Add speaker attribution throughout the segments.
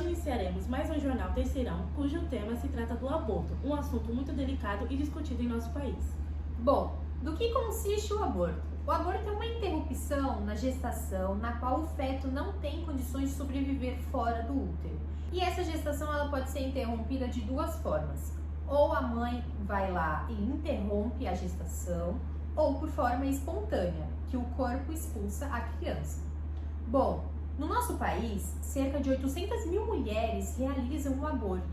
Speaker 1: iniciaremos mais um Jornal Terceirão, cujo tema se trata do aborto, um assunto muito delicado e discutido em nosso país.
Speaker 2: Bom, do que consiste o aborto? O aborto é uma interrupção na gestação na qual o feto não tem condições de sobreviver fora do útero. E essa gestação ela pode ser interrompida de duas formas. Ou a mãe vai lá e interrompe a gestação, ou por forma espontânea, que o corpo expulsa a criança. Bom, no nosso país, cerca de 800 mil mulheres realizam o aborto.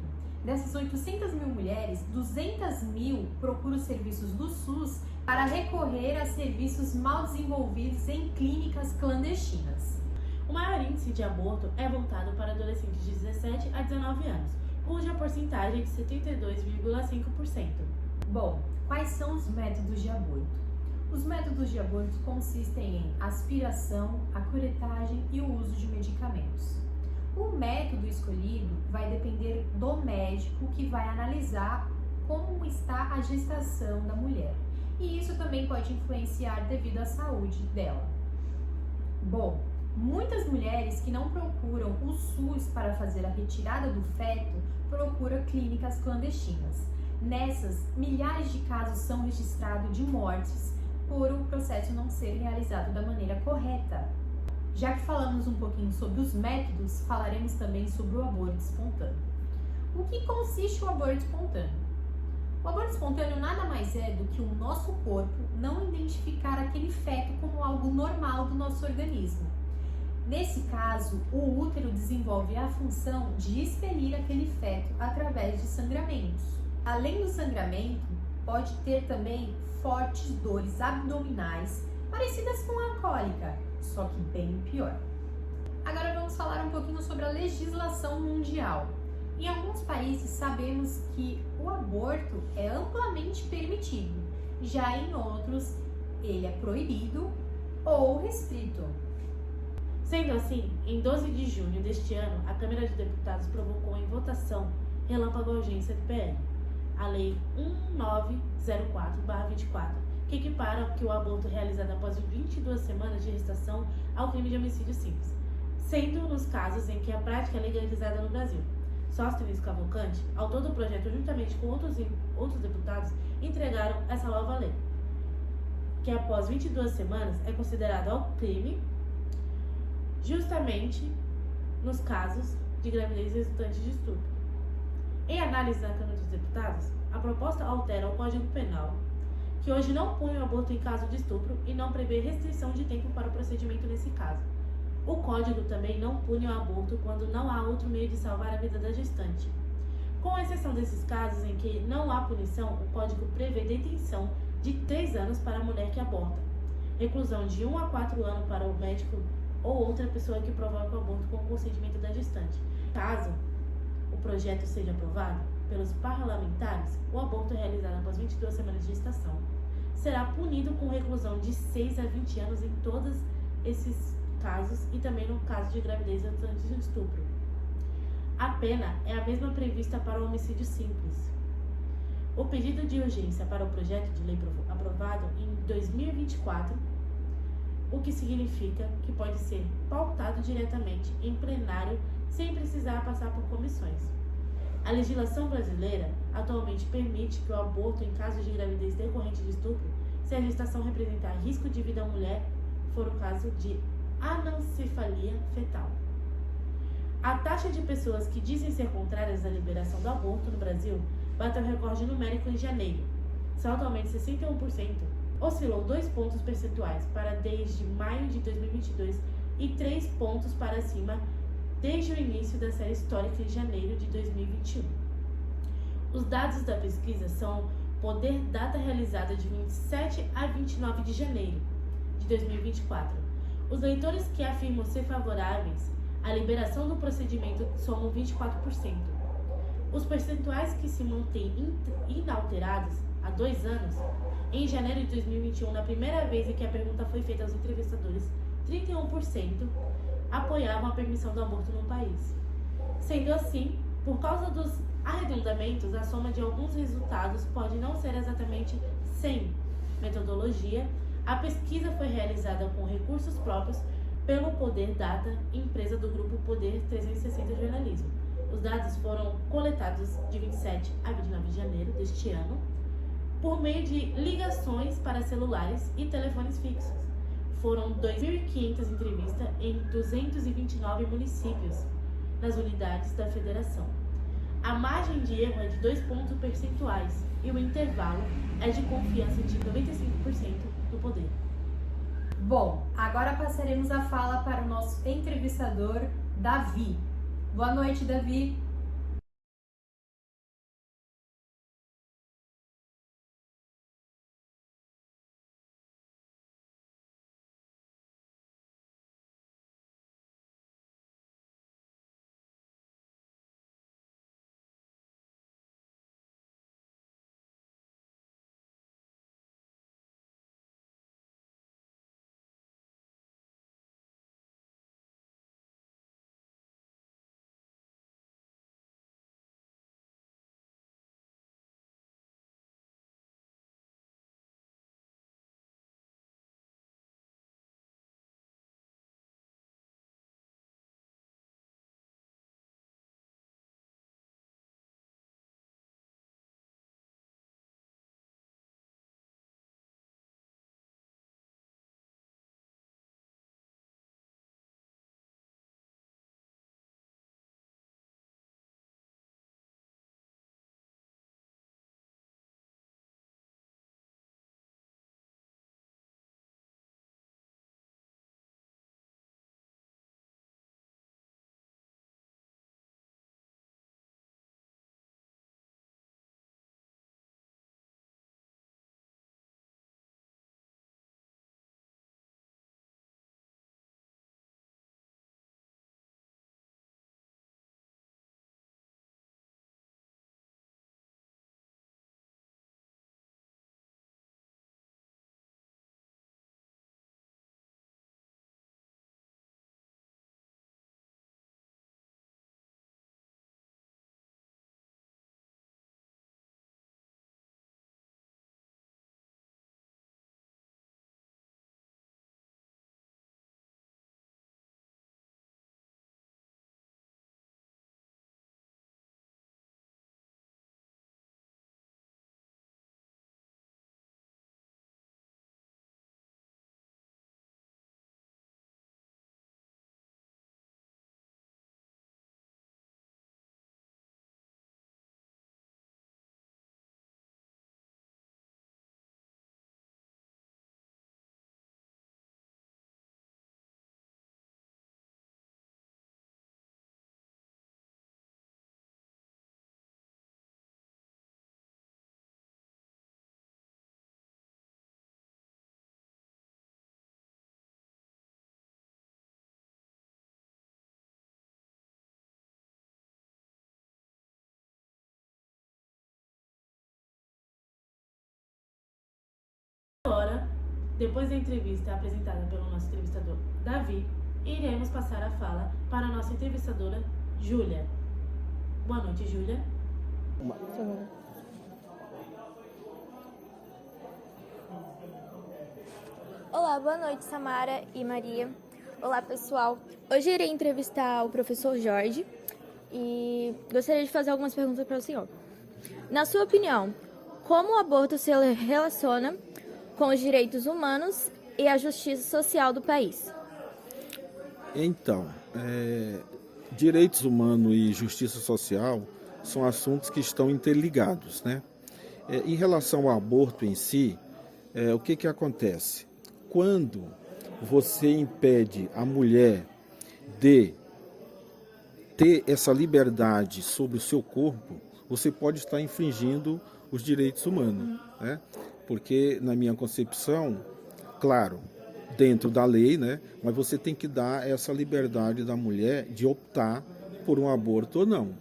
Speaker 2: Dessas 800 mil mulheres, 200 mil procuram os serviços do SUS para recorrer a serviços mal desenvolvidos em clínicas clandestinas.
Speaker 1: O maior índice de aborto é voltado para adolescentes de 17 a 19 anos, cuja porcentagem é de 72,5%.
Speaker 2: Bom, quais são os métodos de aborto? Os métodos de aborto consistem em aspiração, a curetagem e o uso de medicamentos. O método escolhido vai depender do médico que vai analisar como está a gestação da mulher. E isso também pode influenciar devido à saúde dela. Bom, muitas mulheres que não procuram o SUS para fazer a retirada do feto procuram clínicas clandestinas. Nessas, milhares de casos são registrados de mortes por o processo não ser realizado da maneira correta. Já que falamos um pouquinho sobre os métodos, falaremos também sobre o aborto espontâneo. O que consiste o aborto espontâneo? O aborto espontâneo nada mais é do que o nosso corpo não identificar aquele feto como algo normal do nosso organismo. Nesse caso, o útero desenvolve a função de expelir aquele feto através de sangramentos. Além do sangramento, pode ter também fortes dores abdominais, parecidas com a cólica, só que bem pior. Agora vamos falar um pouquinho sobre a legislação mundial. Em alguns países sabemos que o aborto é amplamente permitido, já em outros ele é proibido ou restrito.
Speaker 1: Sendo assim, em 12 de junho deste ano, a Câmara de Deputados provocou em votação relâmpago urgência do PL, a Lei 1904/24, que equipara que o aborto realizado após 22 semanas de gestação ao crime de homicídio simples, sendo nos casos em que a prática é legalizada no Brasil. Sóstenes Cavalcante, autor do projeto, juntamente com outros deputados, entregaram essa nova lei, que após 22 semanas é considerado crime, justamente nos casos de gravidez resultante de estupro. Em análise da Câmara dos Deputados, a proposta altera o Código Penal, que hoje não pune o aborto em caso de estupro e não prevê restrição de tempo para o procedimento nesse caso. O Código também não pune o aborto quando não há outro meio de salvar a vida da gestante. Com exceção desses casos em que não há punição, o Código prevê detenção de 3 anos para a mulher que aborta, reclusão de 1 a 4 anos para o médico ou outra pessoa que provoca o aborto com o consentimento da gestante. Caso o projeto seja aprovado pelos parlamentares, o aborto realizado após 22 semanas de gestação será punido com reclusão de 6 a 20 anos em todos esses casos e também no caso de gravidez resultante de estupro. A pena é a mesma prevista para o homicídio simples. O pedido de urgência para o projeto de lei aprovado em 2024, o que significa que pode ser pautado diretamente em plenário sem precisar passar por comissões. A legislação brasileira atualmente permite que o aborto em caso de gravidez decorrente de estupro, se a gestação representar risco de vida à mulher, for o caso de anencefalia fetal. A taxa de pessoas que dizem ser contrárias à liberação do aborto no Brasil bateu recorde numérico em janeiro. São atualmente 61%, oscilou 2 pontos percentuais para desde maio de 2022 e 3 pontos para cima desde o início da série histórica em janeiro de 2021. Os dados da pesquisa são Poder Data realizada de 27 a 29 de janeiro de 2024. Os leitores que afirmam ser favoráveis à liberação do procedimento somam 24%. Os percentuais que se mantêm inalterados há 2 anos, em janeiro de 2021, na primeira vez em que a pergunta foi feita aos entrevistadores, 31% apoiavam a permissão do aborto no país. Sendo assim, por causa dos arredondamentos, a soma de alguns resultados pode não ser exatamente 100. Metodologia: a pesquisa foi realizada com recursos próprios pelo Poder Data, empresa do grupo Poder 360 Jornalismo. Os dados foram coletados de 27 a 29 de janeiro deste ano por meio de ligações para celulares e telefones fixos. Foram 2.500 entrevistas em 229 municípios nas unidades da federação. A margem de erro é de 2 pontos percentuais e o intervalo é de confiança de 95% do poder.
Speaker 2: Bom, agora passaremos a fala para o nosso entrevistador, Davi. Boa noite, Davi.
Speaker 1: Agora, depois da entrevista apresentada pelo nosso entrevistador Davi, iremos passar a fala para a nossa entrevistadora Júlia. Boa noite, Júlia.
Speaker 3: Olá, boa noite, Samara e Maria. Olá, pessoal. Hoje irei entrevistar o professor Jorge e gostaria de fazer algumas perguntas para o senhor. Na sua opinião, como o aborto se relaciona com os direitos humanos e a justiça social do país?
Speaker 4: Então, direitos humanos e justiça social são assuntos que estão interligados, né? Em relação ao aborto em si, o que acontece? Quando você impede a mulher de ter essa liberdade sobre o seu corpo, você pode estar infringindo os direitos humanos, né? Porque, na minha concepção, claro, dentro da lei, né? Mas você tem que dar essa liberdade da mulher de optar por um aborto ou não.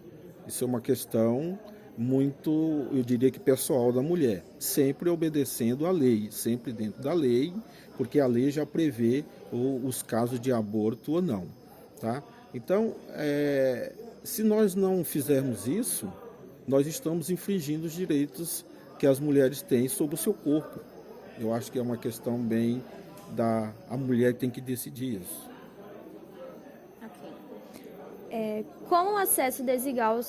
Speaker 4: Isso é uma questão muito, eu diria que pessoal da mulher, sempre obedecendo à lei, sempre dentro da lei, porque a lei já prevê os casos de aborto ou não, tá? Então, se nós não fizermos isso, nós estamos infringindo os direitos que as mulheres têm sobre o seu corpo. Eu acho que é uma questão bem a mulher tem que decidir isso.
Speaker 3: Ok. Como o acesso desigual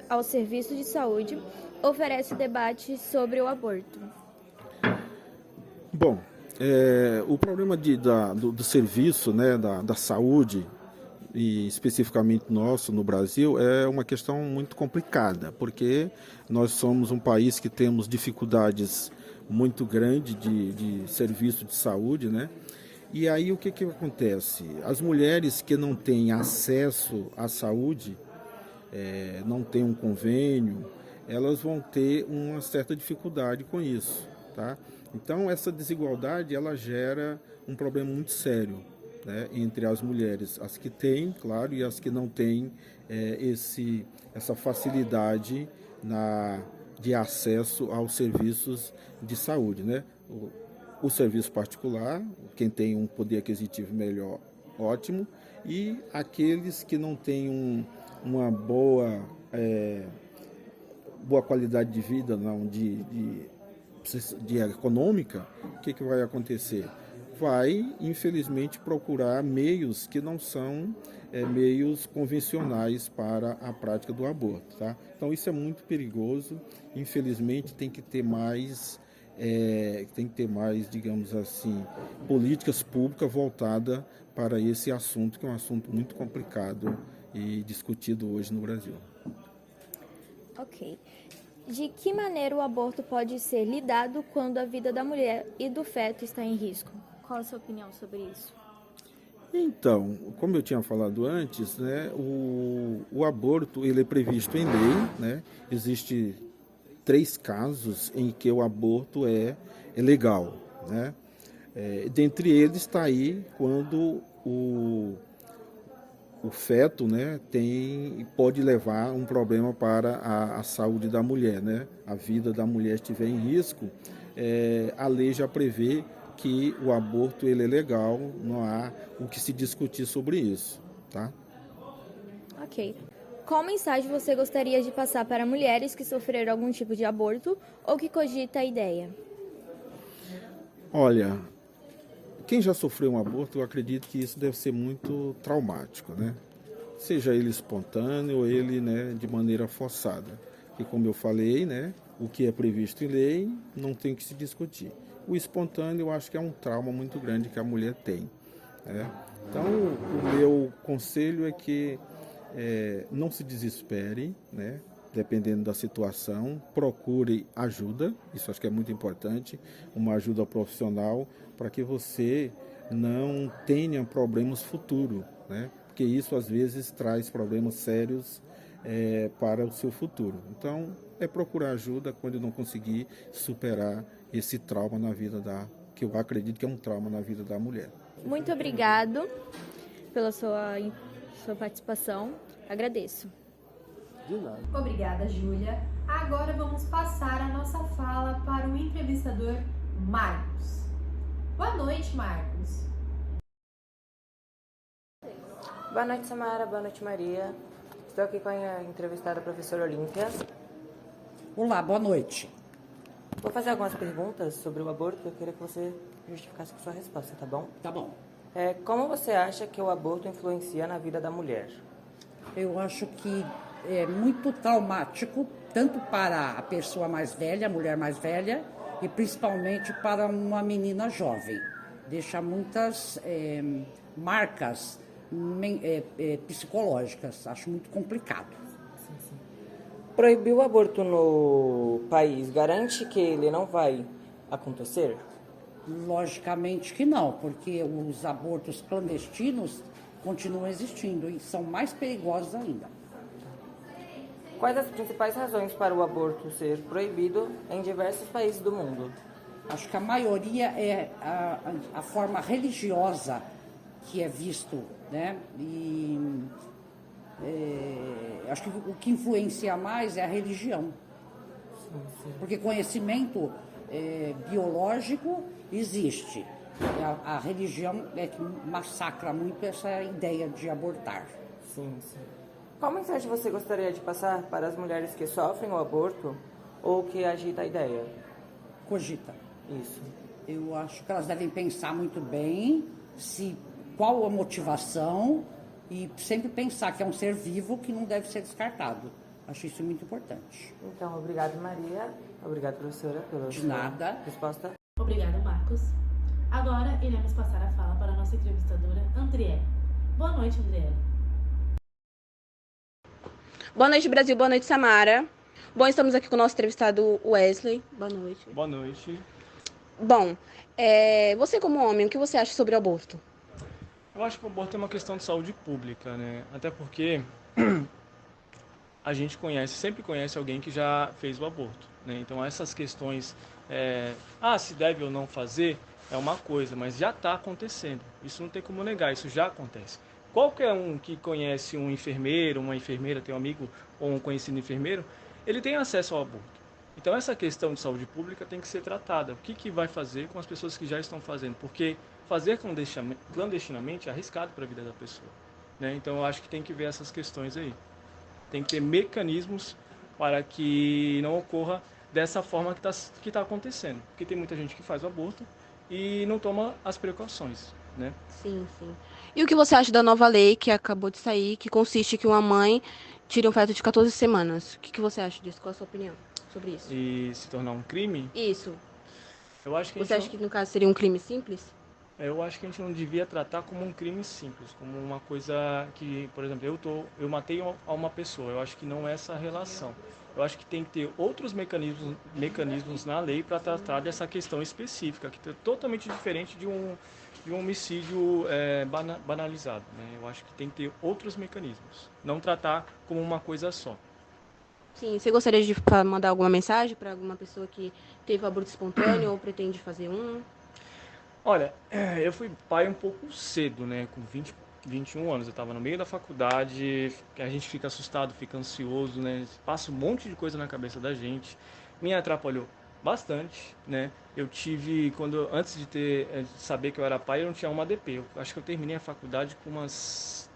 Speaker 3: aos serviços de saúde oferece debate sobre o aborto?
Speaker 4: Bom, o problema do serviço, né, da saúde, e especificamente nosso no Brasil, é uma questão muito complicada, porque nós somos um país que temos dificuldades muito grandes de serviço de saúde, né? E aí o que acontece? As mulheres que não têm acesso à saúde, não têm um convênio, elas vão ter uma certa dificuldade com isso, tá? Então essa desigualdade ela gera um problema muito sério, né, entre as mulheres, as que têm, claro, e as que não têm essa facilidade de acesso aos serviços de saúde, né? O serviço particular, quem tem um poder aquisitivo melhor, ótimo, e aqueles que não têm uma boa qualidade de vida, não, de econômica, o que vai acontecer? Vai, infelizmente, procurar meios que não são meios convencionais para a prática do aborto, tá? Então isso é muito perigoso. Infelizmente tem que ter mais, digamos assim, políticas públicas voltadas para esse assunto, que é um assunto muito complicado e discutido hoje no Brasil.
Speaker 3: Ok. De que maneira o aborto pode ser lidado quando a vida da mulher e do feto está em risco? Qual a sua opinião sobre isso?
Speaker 4: Então, como eu tinha falado antes, né, o aborto ele é previsto em lei, né? Existem 3 casos em que o aborto é legal, né? Dentre eles está aí quando o feto, né, pode levar um problema para a saúde da mulher, né? A vida da mulher estiver em risco, a lei já prevê que o aborto ele é legal, não há o que se discutir sobre isso, tá?
Speaker 3: Ok. Qual mensagem você gostaria de passar para mulheres que sofreram algum tipo de aborto ou que cogita a ideia?
Speaker 4: Olha, quem já sofreu um aborto, eu acredito que isso deve ser muito traumático, né? Seja ele espontâneo ou ele, né, de maneira forçada. E como eu falei, né, o que é previsto em lei não tem que se discutir. O espontâneo, eu acho que é um trauma muito grande que a mulher tem, né? Então, o meu conselho é que não se desespere, né? Dependendo da situação, procure ajuda, isso acho que é muito importante, uma ajuda profissional, para que você não tenha problemas futuros, né? Porque isso às vezes traz problemas sérios para o seu futuro. Então, procurar ajuda quando não conseguir superar esse trauma na vida que eu acredito que é um trauma na vida da mulher.
Speaker 3: Muito obrigado pela sua participação. Agradeço.
Speaker 4: De nada.
Speaker 2: Obrigada, Júlia. Agora vamos passar a nossa fala para o entrevistador Marcos. Boa noite, Marcos.
Speaker 5: Boa noite, Samara. Boa noite, Maria. Estou aqui com a entrevistada professora Olímpia.
Speaker 6: Olá, boa noite.
Speaker 5: Vou fazer algumas perguntas sobre o aborto. Eu queria que você justificasse com sua resposta, tá bom?
Speaker 6: Tá bom.
Speaker 5: Como você acha que o aborto influencia na vida da mulher?
Speaker 6: Eu acho que é muito traumático, tanto para a pessoa mais velha, a mulher mais velha, e principalmente para uma menina jovem. Deixa muitas marcas psicológicas. Acho muito complicado.
Speaker 5: Proibir o aborto no país garante que ele não vai acontecer?
Speaker 6: Logicamente que não, porque os abortos clandestinos continuam existindo e são mais perigosos ainda.
Speaker 5: Quais as principais razões para o aborto ser proibido em diversos países do mundo?
Speaker 6: Acho que a maioria é a forma religiosa que é visto, né? E acho que o que influencia mais é a religião.
Speaker 5: Sim.
Speaker 6: Porque conhecimento biológico existe. A religião é que massacra muito essa ideia de abortar.
Speaker 5: Sim. Qual mensagem você gostaria de passar para as mulheres que sofrem o aborto ou que agitam a ideia?
Speaker 6: Cogita.
Speaker 5: Isso.
Speaker 6: Eu acho que elas devem pensar muito bem qual a motivação e sempre pensar que é um ser vivo que não deve ser descartado. Acho isso muito importante.
Speaker 5: Então, obrigado, Maria. Obrigado, professora, pela
Speaker 6: De
Speaker 5: sua
Speaker 6: nada.
Speaker 5: resposta.
Speaker 1: Obrigada, Marcos. Agora iremos passar a fala para a nossa entrevistadora, Andriele. Boa noite, Andriele.
Speaker 7: Boa noite, Brasil. Boa noite, Samara. Bom, estamos aqui com o nosso entrevistado Wesley. Boa noite.
Speaker 8: Boa noite.
Speaker 7: Bom, você como homem, o que você acha sobre o aborto?
Speaker 8: Eu acho que o aborto é uma questão de saúde pública, né? Até porque a gente sempre conhece alguém que já fez o aborto, né? Então essas questões, se deve ou não fazer, é uma coisa, mas já está acontecendo. Isso não tem como negar, isso já acontece. Qualquer um que conhece um enfermeiro, uma enfermeira, tem um amigo ou um conhecido enfermeiro, ele tem acesso ao aborto. Então essa questão de saúde pública tem que ser tratada. O que vai fazer com as pessoas que já estão fazendo? Porque fazer clandestinamente é arriscado para a vida da pessoa, né? Então eu acho que tem que ver essas questões aí. Tem que ter mecanismos para que não ocorra dessa forma que tá acontecendo. Porque tem muita gente que faz o aborto e não toma as precauções, né?
Speaker 7: Sim, sim. E o que você acha da nova lei que acabou de sair, que consiste em que uma mãe tire um feto de 14 semanas? O que você acha disso? Qual a sua opinião sobre isso?
Speaker 8: E se tornar um crime,
Speaker 7: Isso.
Speaker 8: eu acho que
Speaker 7: Você acha que no caso seria um crime simples?
Speaker 8: eu acho que a gente não devia tratar como um crime simples, como uma coisa que, por exemplo, eu matei uma pessoa. Eu acho que não é essa a relação. Eu acho que tem que ter outros mecanismos na lei para tratar dessa questão específica, que é totalmente diferente de um homicídio banalizado, né? Eu acho que tem que ter outros mecanismos, não tratar como uma coisa só.
Speaker 7: Sim. Você gostaria de mandar alguma mensagem para alguma pessoa que teve aborto espontâneo ou pretende fazer um?
Speaker 8: Olha, eu fui pai um pouco cedo, né? Com 21 anos. Eu estava no meio da faculdade, a gente fica assustado, fica ansioso, né? Passa um monte de coisa na cabeça da gente. Me atrapalhou bastante, né? Eu tive, antes de saber que eu era pai, eu não tinha uma DP. Eu acho que eu terminei a faculdade com umas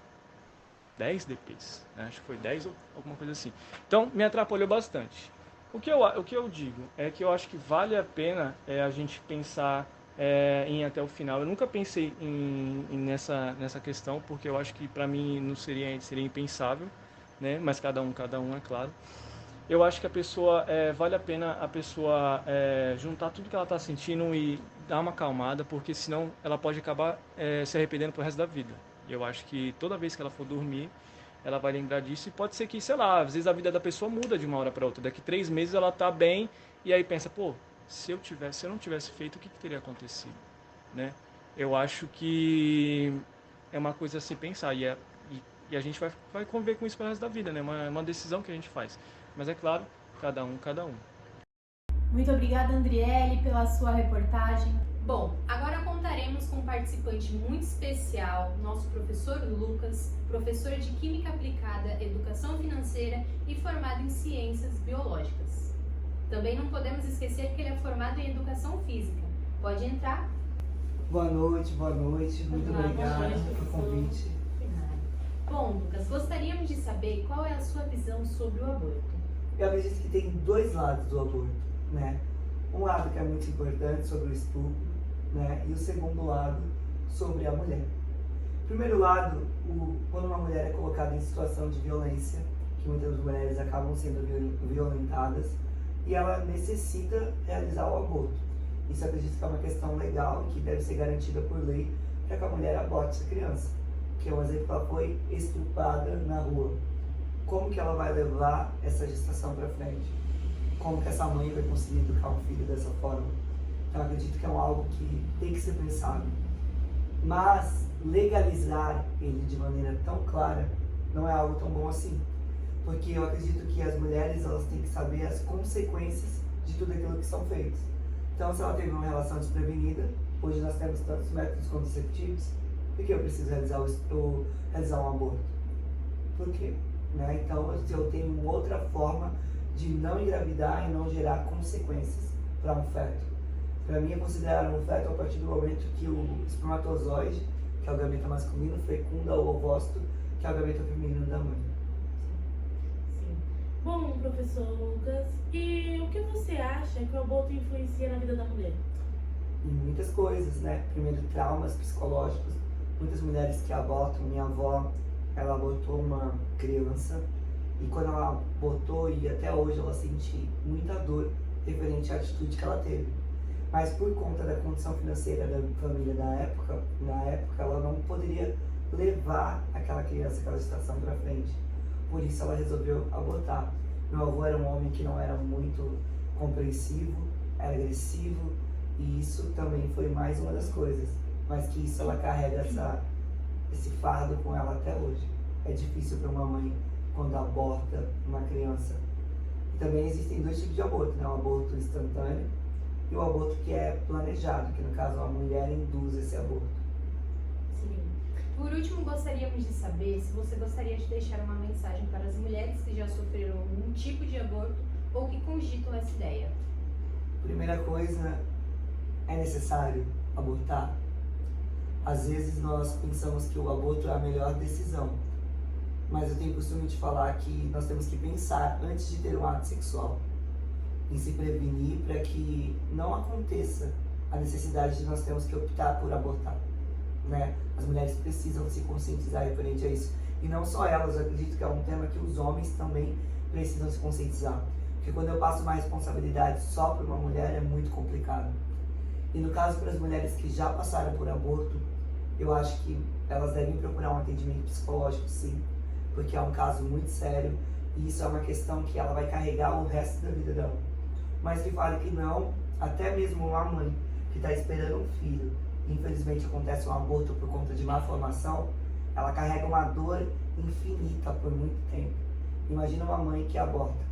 Speaker 8: 10 DPs, né? Acho que foi 10 ou alguma coisa assim. Então, me atrapalhou bastante. O que eu digo é que eu acho que vale a pena a gente pensar em ir até o final. Eu nunca pensei nessa questão, porque eu acho que para mim não seria impensável, né? Mas cada um, é claro. Eu acho que vale a pena a pessoa juntar tudo que ela está sentindo e dar uma acalmada, porque senão ela pode acabar se arrependendo pro resto da vida. E eu acho que toda vez que ela for dormir, ela vai lembrar disso e pode ser que, sei lá, às vezes a vida da pessoa muda de uma hora para outra. Daqui 3 meses ela tá bem e aí pensa, pô, se eu não tivesse feito, o que teria acontecido, né? Eu acho que é uma coisa a se pensar e a gente vai conviver com isso pelo resto da vida, né? É uma decisão que a gente faz. Mas é claro, cada um.
Speaker 2: Muito obrigada, Andriele, pela sua reportagem. Bom, agora contaremos com um participante muito especial, nosso professor Lucas, professor de Química Aplicada, Educação Financeira e formado em Ciências Biológicas. Também não podemos esquecer que ele é formado em Educação Física. Pode entrar?
Speaker 9: Boa noite. Muito obrigado pelo convite.
Speaker 2: Bom, Lucas, gostaríamos de saber qual é a sua visão sobre o aborto.
Speaker 9: Eu acredito que tem 2 lados do aborto, né? Um lado que é muito importante sobre o estupro, né? E o segundo lado sobre a mulher. Primeiro lado, quando uma mulher é colocada em situação de violência, que muitas mulheres acabam sendo violentadas, e ela necessita realizar o aborto. Isso eu acredito que é uma questão legal que deve ser garantida por lei para que a mulher aborte essa criança. Que é um exemplo que ela foi estuprada na rua. Como que ela vai levar essa gestação para frente? Como que essa mãe vai conseguir educar um filho dessa forma? Então eu acredito que é algo que tem que ser pensado. Mas legalizar ele de maneira tão clara não é algo tão bom assim. Porque eu acredito que as mulheres elas têm que saber as consequências de tudo aquilo que são feitos. Então se ela teve uma relação desprevenida, hoje nós temos tantos métodos contraceptivos, por que eu preciso realizar um aborto? Por quê? Né? Então eu tenho uma outra forma de não engravidar e não gerar consequências para um feto. Para mim é considerado um feto a partir do momento que o espermatozoide, que é o gameta masculino, fecunda o ovócito, que é o gameta feminino da mãe.
Speaker 1: Sim. Bom, professor Lucas, e o que você acha que o aborto influencia na vida da mulher?
Speaker 9: Em muitas coisas, né? Primeiro, traumas psicológicos. Muitas mulheres que abortam, minha avó, ela abortou uma criança e quando ela abortou, e até hoje ela sente muita dor referente à atitude que ela teve. Mas por conta da condição financeira da família na época ela não poderia levar aquela criança, aquela situação para frente. Por isso ela resolveu abortar. Meu avô era um homem que não era muito compreensivo, era agressivo, e isso também foi mais uma das coisas. Mas que isso ela carrega esse fardo com ela até hoje. É difícil para uma mãe quando aborta uma criança. E também existem dois tipos de aborto, né? O aborto instantâneo e o aborto que é planejado, que no caso a mulher induz esse aborto.
Speaker 2: Sim. Por último, gostaríamos de saber se você gostaria de deixar uma mensagem para as mulheres que já sofreram algum tipo de aborto ou que cogitam essa ideia.
Speaker 9: Primeira coisa, é necessário abortar? Às vezes nós pensamos que o aborto é a melhor decisão, mas eu tenho costume de falar que nós temos que pensar antes de ter um ato sexual, em se prevenir para que não aconteça a necessidade de nós termos que optar por abortar, né? As mulheres precisam se conscientizar referente a isso, e não só elas, eu acredito que é um tema que os homens também precisam se conscientizar, porque quando eu passo uma responsabilidade só para uma mulher é muito complicado. E no caso para as mulheres que já passaram por aborto, eu acho que elas devem procurar um atendimento psicológico, sim, porque é um caso muito sério e isso é uma questão que ela vai carregar o resto da vida dela. Mas que fale que não, até mesmo uma mãe que está esperando um filho, e infelizmente acontece um aborto por conta de má formação, ela carrega uma dor infinita por muito tempo. Imagina uma mãe que aborta.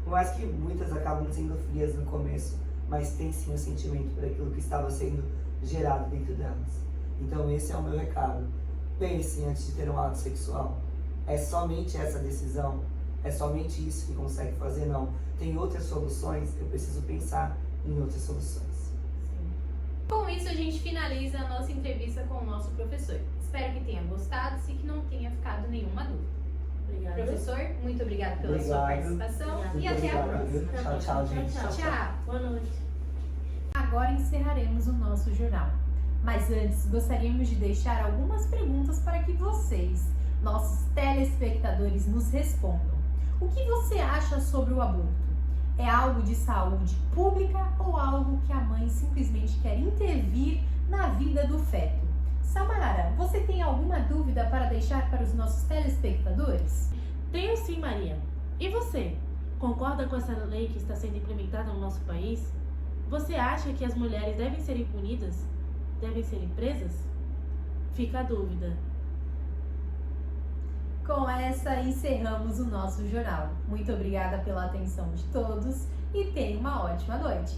Speaker 9: Por mais que muitas acabam sendo frias no começo, mas tem sim o sentimento por aquilo que estava sendo gerado dentro delas. Então esse é o meu recado. Pense antes de ter um ato sexual. É somente essa decisão? É somente isso que consegue fazer? Não. Tem outras soluções? Eu preciso pensar em outras soluções.
Speaker 2: Sim. Com isso a gente finaliza a nossa entrevista com o nosso professor. Espero que tenha gostado e que não tenha ficado nenhuma dúvida.
Speaker 1: Obrigada.
Speaker 2: Professor, muito obrigado pela sua participação e até a próxima.
Speaker 9: Tchau, gente.
Speaker 2: Tchau.
Speaker 1: Boa noite.
Speaker 2: Agora encerraremos o nosso jornal. Mas antes, gostaríamos de deixar algumas perguntas para que vocês, nossos telespectadores, nos respondam. O que você acha sobre o aborto? É algo de saúde pública ou algo que a mãe simplesmente quer intervir na vida do feto? Samara, você tem alguma dúvida para deixar para os nossos telespectadores?
Speaker 1: Tenho sim, Maria. E você? Concorda com essa lei que está sendo implementada no nosso país? Você acha que as mulheres devem ser punidas? Devem ser presas? Fica a dúvida.
Speaker 2: Com essa, encerramos o nosso jornal. Muito obrigada pela atenção de todos e tenha uma ótima noite.